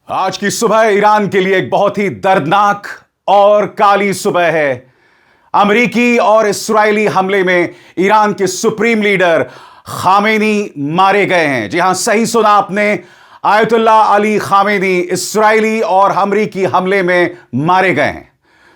आज की सुबह ईरान के लिए एक बहुत ही दर्दनाक और काली सुबह है। अमेरिकी और इस्राएली हमले में ईरान के सुप्रीम लीडर खामेनी मारे गए हैं। जी हां, सही सुना आपने, आयतुल्लाह अली खामेनी इस्राएली और अमेरिकी हमले में मारे गए हैं।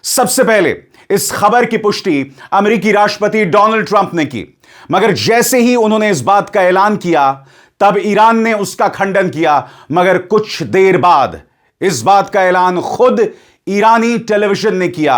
सबसे पहले इस खबर की पुष्टि अमेरिकी राष्ट्रपति डोनाल्ड ट्रंप ने की, मगर जैसे ही उन्होंने इस बात का ऐलान किया तब ईरान ने उसका खंडन किया। मगर कुछ देर बाद इस बात का ऐलान खुद ईरानी टेलीविजन ने किया।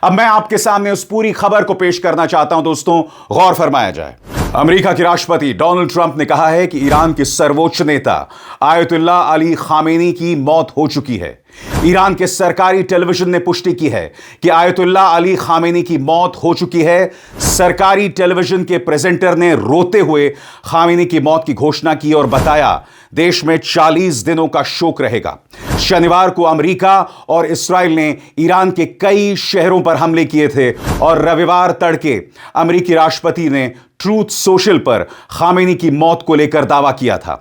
अब मैं आपके सामने उस पूरी खबर को पेश करना चाहता हूं। दोस्तों, गौर फरमाया जाए। अमेरिका के राष्ट्रपति डोनाल्ड ट्रंप ने कहा है कि ईरान के सर्वोच्च नेता आयतुल्लाह अली खामेनी की मौत हो चुकी है। ईरान के सरकारी टेलीविजन ने पुष्टि की है कि आयतुल्लाह अली खामेनी की मौत हो चुकी है। सरकारी टेलीविजन के प्रेजेंटर ने रोते हुए खामेनी की मौत की घोषणा की और बताया, देश में 40 दिनों का शोक रहेगा। शनिवार को अमेरिका और इस्राएल ने ईरान के कई शहरों पर हमले किए थे और रविवार तड़के अमेरिकी राष्ट्रपति ने ट्रूथ सोशल पर खामेनी की मौत को लेकर दावा किया था।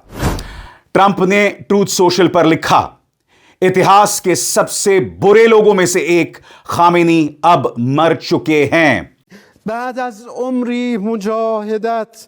ट्रंप ने ट्रूथ सोशल पर लिखा, इतिहास के सबसे बुरे लोगों में से एक खामेनी अब मर चुके हैं। बाद az umri mujahidat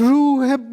रूह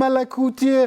मलकूती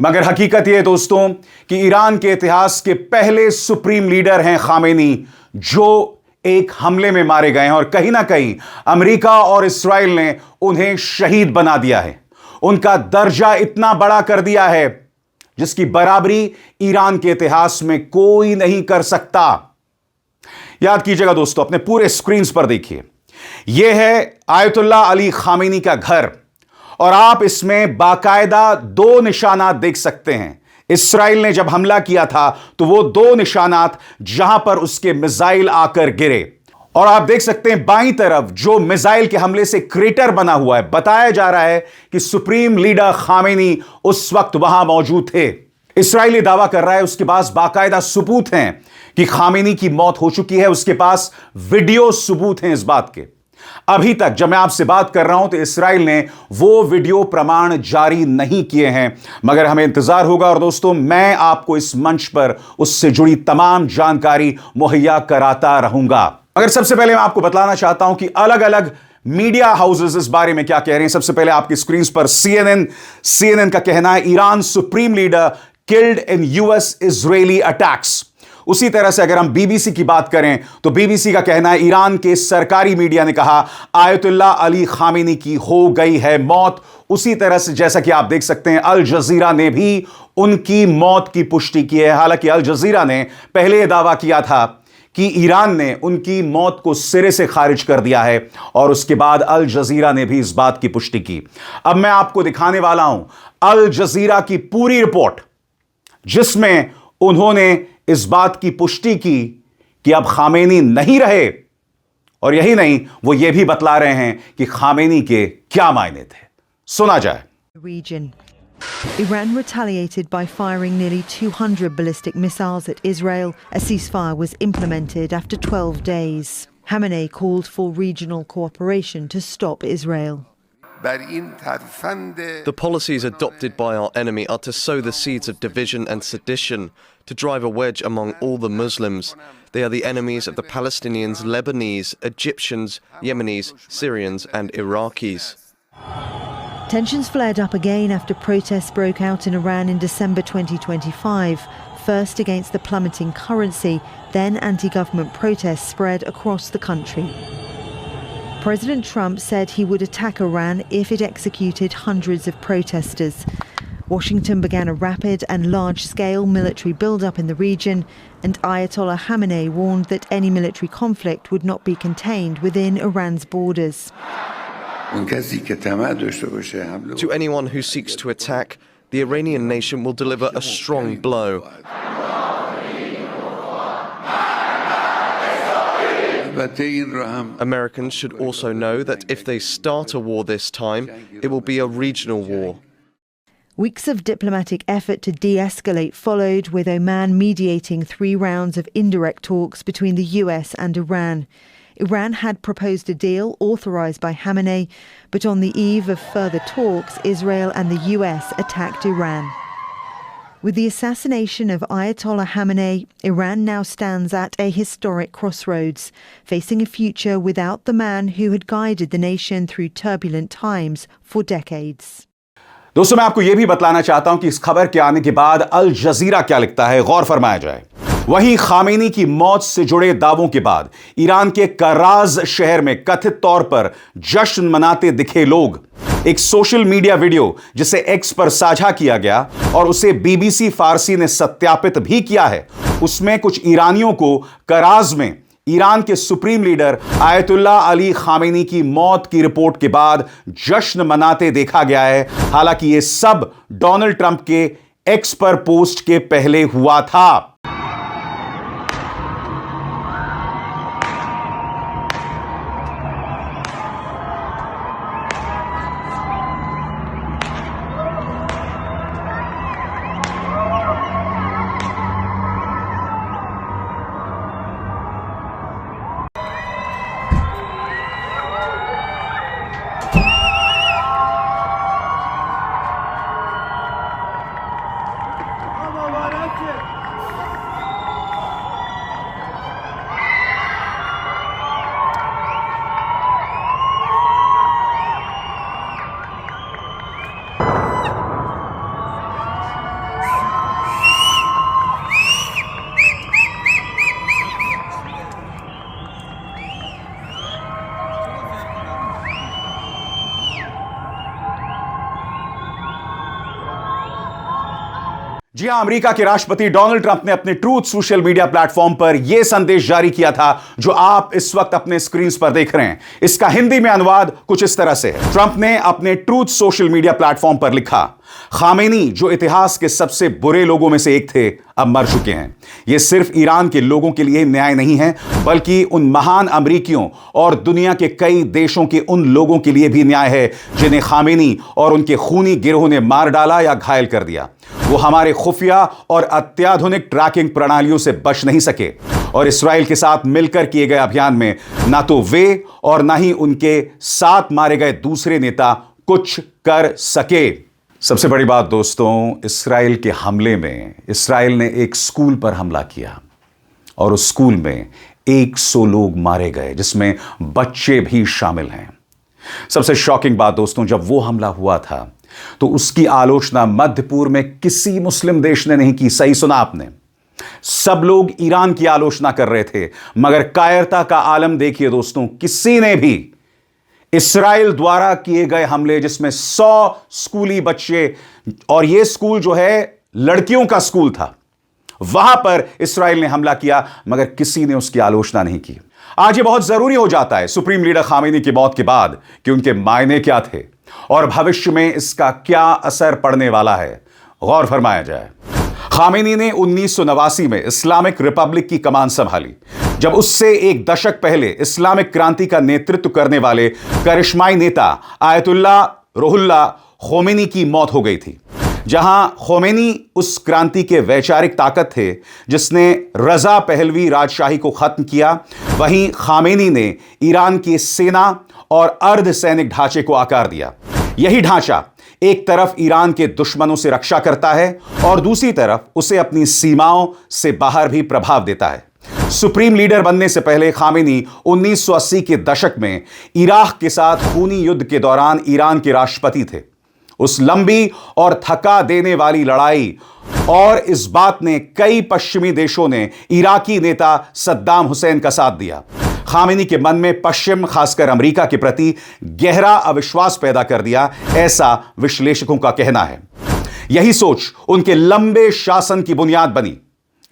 मगर हकीकत यह दोस्तों कि ईरान के इतिहास के पहले सुप्रीम लीडर हैं खामेनी, जो एक हमले में मारे गए हैं और कहीं ना कहीं अमेरिका और इस्राएल ने उन्हें शहीद बना दिया है। उनका दर्जा इतना बड़ा कर दिया है जिसकी बराबरी ईरान के इतिहास में कोई नहीं कर सकता। याद कीजिएगा दोस्तों, अपने पूरे स्क्रीन पर देखिए, यह है आयतुल्लाह अली खामेनी का घर और आप इसमें बाकायदा 2 निशानात देख सकते हैं। इस्राएल ने जब हमला किया था तो वो 2 निशानात जहां पर उसके मिसाइल आकर गिरे, और आप देख सकते हैं बाईं तरफ जो मिसाइल के हमले से क्रेटर बना हुआ है। बताया जा रहा है कि सुप्रीम लीडर खामेनी उस वक्त वहां मौजूद थे। इस्राएल दावा कर रहा है उसके पास बाकायदा सबूत हैं कि खामेनी की मौत हो चुकी है। उसके पास वीडियो सबूत हैं इस बात के। अभी तक जब मैं आपसे बात कर रहा हूं तो इस्राएल ने वो वीडियो प्रमाण जारी नहीं किए हैं, मगर हमें इंतजार होगा और दोस्तों मैं आपको इस मंच पर उससे जुड़ी तमाम जानकारी मुहैया कराता रहूंगा। मगर सबसे पहले मैं आपको बताना चाहता हूं कि अलग अलग मीडिया हाउसेस इस बारे में क्या कह रहे हैं। सबसे पहले आपकी स्क्रीन पर CNN का कहना है, Iran supreme leader killed in US Israeli attacks. उसी तरह से अगर हम BBC की बात करें तो BBC का कहना है, ईरान के सरकारी मीडिया ने कहा आयतुल्लाह अली खामेनी की हो गई है मौत। उसी तरह से जैसा कि आप देख सकते हैं, अल जजीरा ने भी उनकी मौत की पुष्टि की है। हालांकि अल जजीरा ने पहले यह दावा किया था कि ईरान ने उनकी मौत को सिरे से खारिज कर दिया है और उसके बाद अल जजीरा ने भी इस बात की पुष्टि की। अब मैं आपको दिखाने वाला हूं अल जजीरा की पूरी रिपोर्ट, जिसमें उन्होंने इस बात की पुष्टि की कि अब खामेनी नहीं रहे, और यही नहीं, वो ये भी बतला रहे हैं कि खामेनी के क्या मायने थे। सुना जाए। Region. Iran retaliated by firing nearly 200 ballistic missiles at Israel. A ceasefire was implemented after 12 days. Khamenei called for regional cooperation to stop Israel. The policies adopted by our enemy are to sow the seeds of division and sedition, to drive a wedge among all the Muslims. They are the enemies of the Palestinians, Lebanese, Egyptians, Yemenis, Syrians and Iraqis. Tensions flared up again after protests broke out in Iran in December 2025, first against the plummeting currency, then anti-government protests spread across the country. President Trump said he would attack Iran if it executed hundreds of protesters. Washington began a rapid and large-scale military build-up in the region, and Ayatollah Khamenei warned that any military conflict would not be contained within Iran's borders. To anyone who seeks to attack, the Iranian nation will deliver a strong blow. Americans should also know that if they start a war this time, it will be a regional war. Weeks of diplomatic effort to de-escalate followed, with Oman mediating 3 rounds of indirect talks between the US and Iran. Iran had proposed a deal authorised by Khamenei, but on the eve of further talks, Israel and the US attacked Iran. With the assassination of Ayatollah Khamenei, Iran now stands at a historic crossroads, facing a future without the man who had guided the nation through turbulent times for decades. दोस्तों, मैं आपको यह भी बतलाना चाहता हूं कि इस खबर के आने के बाद अल जजीरा क्या लिखता है, गौर फरमाया जाए। वहीं खामेनी की मौत से जुड़े दावों के बाद ईरान के कराज शहर में कथित तौर पर जश्न मनाते दिखे लोग। एक सोशल मीडिया वीडियो जिसे एक्स पर साझा किया गया और उसे बीबीसी फारसी ने सत्यापित भी किया है, उसमें कुछ ईरानियों को कराज में ईरान के supreme leader Ayatollah Ali Khamenei की मौत की रिपोर्ट के बाद जश्न मनाते देखा गया है। हालांकि यह सब डोनाल्ड ट्रंप के एक्स पर पोस्ट के पहले हुआ था। जी हां, अमेरिका के राष्ट्रपति डोनाल्ड ट्रंप ने अपने ट्रूथ सोशल मीडिया प्लेटफॉर्म पर यह संदेश जारी किया था जो आप इस वक्त अपने स्क्रीन पर देख रहे हैं। इसका हिंदी में अनुवाद कुछ इस तरह से है। ट्रंप ने अपने ट्रूथ सोशल मीडिया प्लेटफॉर्म पर लिखा, खामेनी जो इतिहास के सबसे बुरे लोगों में से एक थे, अब मर चुके हैं। यह सिर्फ ईरान के लोगों के लिए न्याय नहीं है, बल्कि उन महान अमेरिकियों और दुनिया के कई देशों के उन लोगों के लिए भी न्याय है जिन्हें खामेनी और उनके खूनी गिरोह ने मार डाला या घायल कर दिया। वो हमारे खुफिया और अत्याधुनिक ट्रैकिंग प्रणालियों से बच नहीं सके और इस्राएल के साथ मिलकर किए गए अभियान में ना तो वे और ना ही उनके साथ मारे गए दूसरे नेता कुछ कर सके। सबसे बड़ी बात दोस्तों, इस्राएल के हमले में इस्राएल ने एक स्कूल पर हमला किया और उस स्कूल में 100 लोग मारे गए, जिसमें बच्चे भी शामिल हैं। सबसे शॉकिंग बात दोस्तों, जब वो हमला हुआ था तो उसकी आलोचना मध्य पूर्व में किसी मुस्लिम देश ने नहीं की। सही सुना आपने, सब लोग ईरान की आलोचना कर रहे थे, मगर कायरता का आलम देखिए दोस्तों, किसी ने भी इस्राएल द्वारा किए गए हमले जिसमें 100 स्कूली बच्चे, और यह स्कूल जो है लड़कियों का स्कूल था, वहां पर इस्राएल ने हमला किया, मगर किसी ने उसकी आलोचना नहीं की। आज यह बहुत जरूरी हो जाता है सुप्रीम लीडर खामेनी की मौत के बाद कि उनके मायने क्या थे और भविष्य में इसका क्या असर पड़ने वाला है, गौर फरमाया जाए। खामेनी ने 1989 में इस्लामिक रिपब्लिक की कमान संभाली, जब उससे एक दशक पहले इस्लामिक क्रांति का नेतृत्व करने वाले करिश्माई नेता आयतुल्लाह रुहुल्लाह खोमेनी की मौत हो गई थी। जहां खोमेनी उस क्रांति के वैचारिक ताकत थे जिसने रजा पहलवी राजशाही को खत्म किया, वहीं खामेनी ने ईरान की सेना और अर्ध सैनिक ढांचे को आकार दिया। यही ढांचा एक तरफ ईरान के दुश्मनों से रक्षा करता है और दूसरी तरफ उसे अपनी सीमाओं से बाहर भी प्रभाव देता है। सुप्रीम लीडर बनने से पहले खामेनी 1980 के दशक में इराक के साथ खूनी युद्ध के दौरान ईरान के राष्ट्रपति थे। उस लंबी और थका देने वाली लड़ाई और इस बात ने कई पश्चिमी देशों ने इराकी नेता सद्दाम हुसैन का साथ दिया। खामेनी के मन में पश्चिम, खासकर अमेरिका के प्रति गहरा अविश्वास पैदा कर दिया, ऐसा विश्लेषकों का कहना है। यही सोच उनके लंबे शासन की बुनियाद बनी।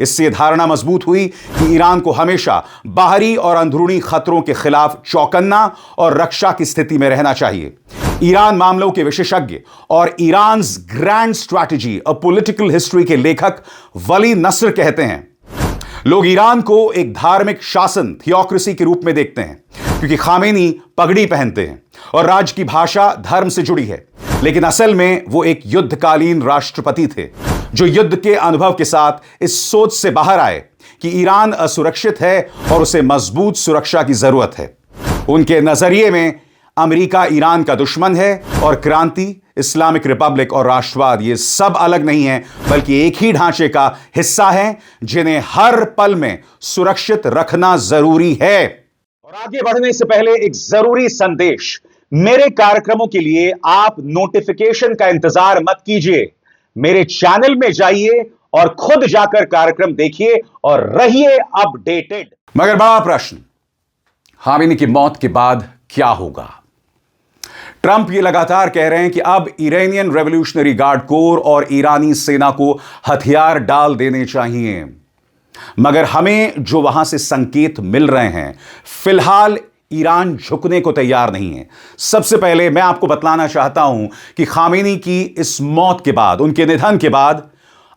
इससे धारणा मजबूत हुई कि ईरान को हमेशा बाहरी और अंदरूनी खतरों के खिलाफ चौकन्ना और रक्षा की स्थिति में रहना चाहिए। ईरान मामलों के विशेषज्ञ और Iran's grand strategy a political history के लेखक वली नस्र कहते हैं, लोग ईरान को एक धार्मिक शासन थियोक्रेसी के रूप में देखते हैं क्योंकि खामेनी पगड़ी पहनते हैं और राज्य की भाषा धर्म से जुड़ी है, लेकिन असल में वो एक युद्धकालीन राष्ट्रपति थे जो युद्ध के अनुभव के साथ इस सोच से बाहर आए कि ईरान असुरक्षित है और उसे मजबूत सुरक्षा की जरूरत है। उनके नजरिए में अमेरिका ईरान का दुश्मन है और क्रांति, इस्लामिक रिपब्लिक और राष्ट्रवाद ये सब अलग नहीं है बल्कि एक ही ढांचे का हिस्सा हैं जिन्हें हर पल में सुरक्षित रखना जरूरी है। और आगे बढ़ने से पहले एक जरूरी संदेश, मेरे कार्यक्रमों के लिए आप नोटिफिकेशन का इंतजार मत कीजिए, मेरे चैनल में जाइए और खुद जाकर कार्यक्रम देखिए और रहिए अपडेटेड। मगर बड़ा प्रश्न, खामेनी की मौत के बाद क्या होगा? ट्रंप ये लगातार कह रहे हैं कि अब इरानियन रेवोल्यूशनरी गार्ड कोर और ईरानी सेना को हथियार डाल देने चाहिए, मगर हमें जो वहां से संकेत मिल रहे हैं, फिलहाल ईरान झुकने को तैयार नहीं है। सबसे पहले मैं आपको बतलाना चाहता हूं कि खामेनी की इस मौत के बाद, उनके निधन के बाद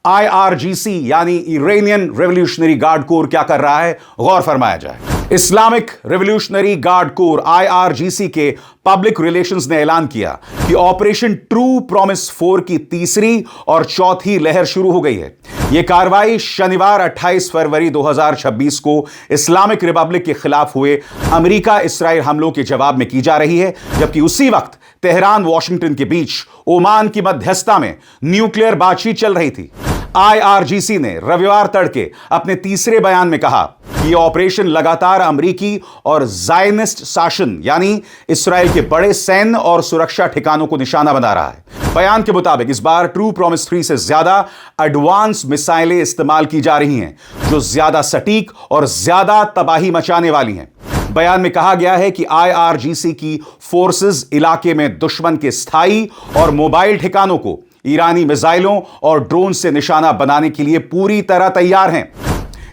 IRGC यानी इरानियन रेवोल्यूशनरी गार्ड कोर क्या कर रहा है, गौर फरमाया जाए। Islamic revolutionary guard core IRGC के पब्लिक रिलेशंस ने ऐलान किया कि ऑपरेशन ट्रू प्रॉमिस 4 की तीसरी और चौथी लहर शुरू हो गई है। यह कार्रवाई शनिवार 28 फरवरी 2026 को इस्लामिक रिपब्लिक के खिलाफ हुए अमेरिका इस्राइल हमलों के जवाब में की जा रही है, जबकि उसी वक्त तेहरान वॉशिंगटन के बीच ओमान की मध्यस्थता में न्यूक्लियर बातचीत चल रही थी। IRGC ने रविवार तड़के अपने तीसरे बयान में कहा कि यह ऑपरेशन लगातार अमेरिकी और ज़ायनिस्ट शासन यानी इसराइल के बड़े सैन्य और सुरक्षा ठिकानों को निशाना बना रहा है। बयान के मुताबिक इस बार ट्रू प्रॉमिस 3 से ज्यादा एडवांस मिसाइलें इस्तेमाल की जा रही हैं जो ज्यादा सटीक और ज्यादा तबाही मचाने वाली हैं। बयान में कहा गया है कि IRGC की फोर्सेस इलाके में दुश्मन के स्थायी और मोबाइल ठिकानों को ईरानी मिसाइलों और ड्रोन से निशाना बनाने के लिए पूरी तरह तैयार हैं।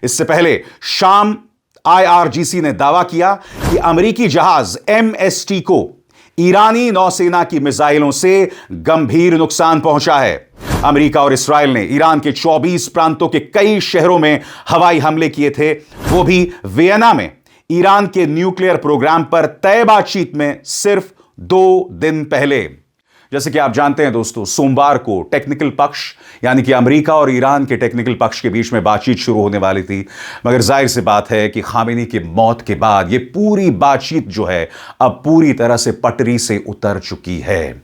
इससे पहले शाम IRGC ने दावा किया कि अमेरिकी जहाज MST को ईरानी नौसेना की मिसाइलों से गंभीर नुकसान पहुंचा है। अमेरिका और इस्राइल ने ईरान के 24 प्रांतों के कई शहरों में हवाई हमले किए थे, वो भी वियना में ईरान के न्यूक्लियर प्रोग्राम पर तय बातचीत में सिर्फ 2 दिन पहले। जैसे कि आप जानते हैं दोस्तों, सोमवार को टेक्निकल पक्ष यानी कि अमेरिका और ईरान के टेक्निकल पक्ष के बीच में बातचीत शुरू होने वाली थी, मगर जाहिर सी बात है कि खामेनी की मौत के बाद ये पूरी बातचीत जो है अब पूरी तरह से पटरी से उतर चुकी है।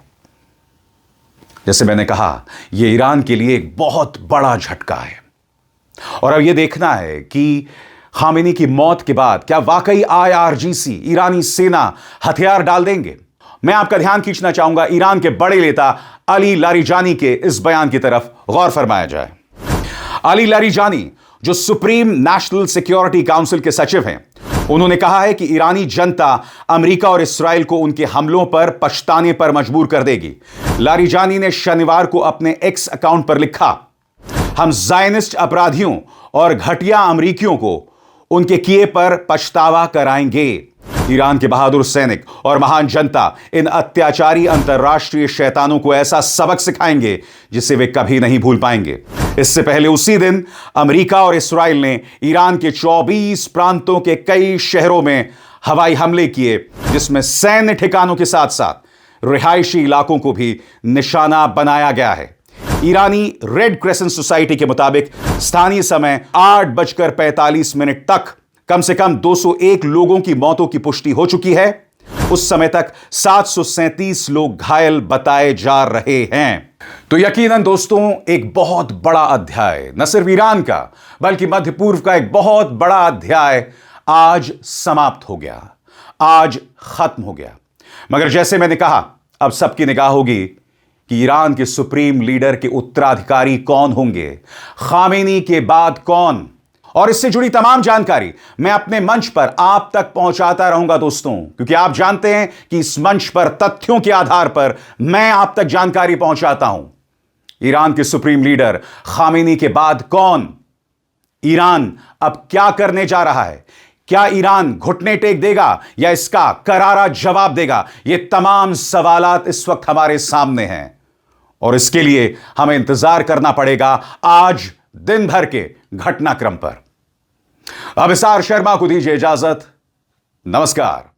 जैसे मैंने कहा, यह ईरान के लिए एक बहुत बड़ा झटका है और अब यह देखना है कि खामेनी की मौत के बाद क्या वाकई IRGC ईरानी सेना हथियार डाल देंगे। मैं आपका ध्यान खींचना चाहूंगा ईरान के बड़े नेता अली लारिजानी के इस बयान की तरफ गौर फरमाया जाए। अली लारिजानी जो सुप्रीम नेशनल सिक्योरिटी काउंसिल के सचिव हैं, उन्होंने कहा है कि ईरानी जनता अमेरिका और इस्राइल को उनके हमलों पर पछताने पर मजबूर कर देगी। लारिजानी ने शनिवार को अपने X अकाउंट पर लिखा, हम ज़ायनिस्ट अपराधियों और घटिया अमेरिकियों को उनके किए पर पछतावा कराएंगे। ईरान के बहादुर सैनिक और महान जनता इन अत्याचारी अंतर्राष्ट्रीय शैतानों को ऐसा सबक सिखाएंगे जिसे वे कभी नहीं भूल पाएंगे। इससे पहले उसी दिन अमेरिका और इस्राइल ने ईरान के 24 प्रांतों के कई शहरों में हवाई हमले किए, जिसमें सैन्य ठिकानों के साथ साथ रिहायशी इलाकों को भी निशाना बनाया गया है। ईरानी रेड क्रेसेंट सोसाइटी के मुताबिक स्थानीय समय 8:45 तक कम से कम 201 लोगों की मौतों की पुष्टि हो चुकी है। उस समय तक 737 लोग घायल बताए जा रहे हैं। तो यकीनन दोस्तों, एक बहुत बड़ा अध्याय न सिर्फ ईरान का बल्कि मध्य पूर्व का एक बहुत बड़ा अध्याय आज समाप्त हो गया, आज खत्म हो गया। मगर जैसे मैंने कहा, अब सबकी निगाह होगी कि ईरान के सुप्रीम लीडर के उत्तराधिकारी कौन होंगे, खामेनी के बाद कौन। और इससे जुड़ी तमाम जानकारी मैं अपने मंच पर आप तक पहुंचाता रहूंगा दोस्तों, क्योंकि आप जानते हैं कि इस मंच पर तथ्यों के आधार पर मैं आप तक जानकारी पहुंचाता हूं। ईरान के सुप्रीम लीडर खामेनी के बाद कौन, ईरान अब क्या करने जा रहा है, क्या ईरान घुटने टेक देगा या इसका करारा जवाब देगा? ये तमाम सवालात इस वक्त हमारे सामने हैं और इसके लिए हमें इंतजार करना पड़ेगा आज दिन भर के घटनाक्रम पर। अब इसार शर्मा को दीजिए इजाजत। नमस्कार।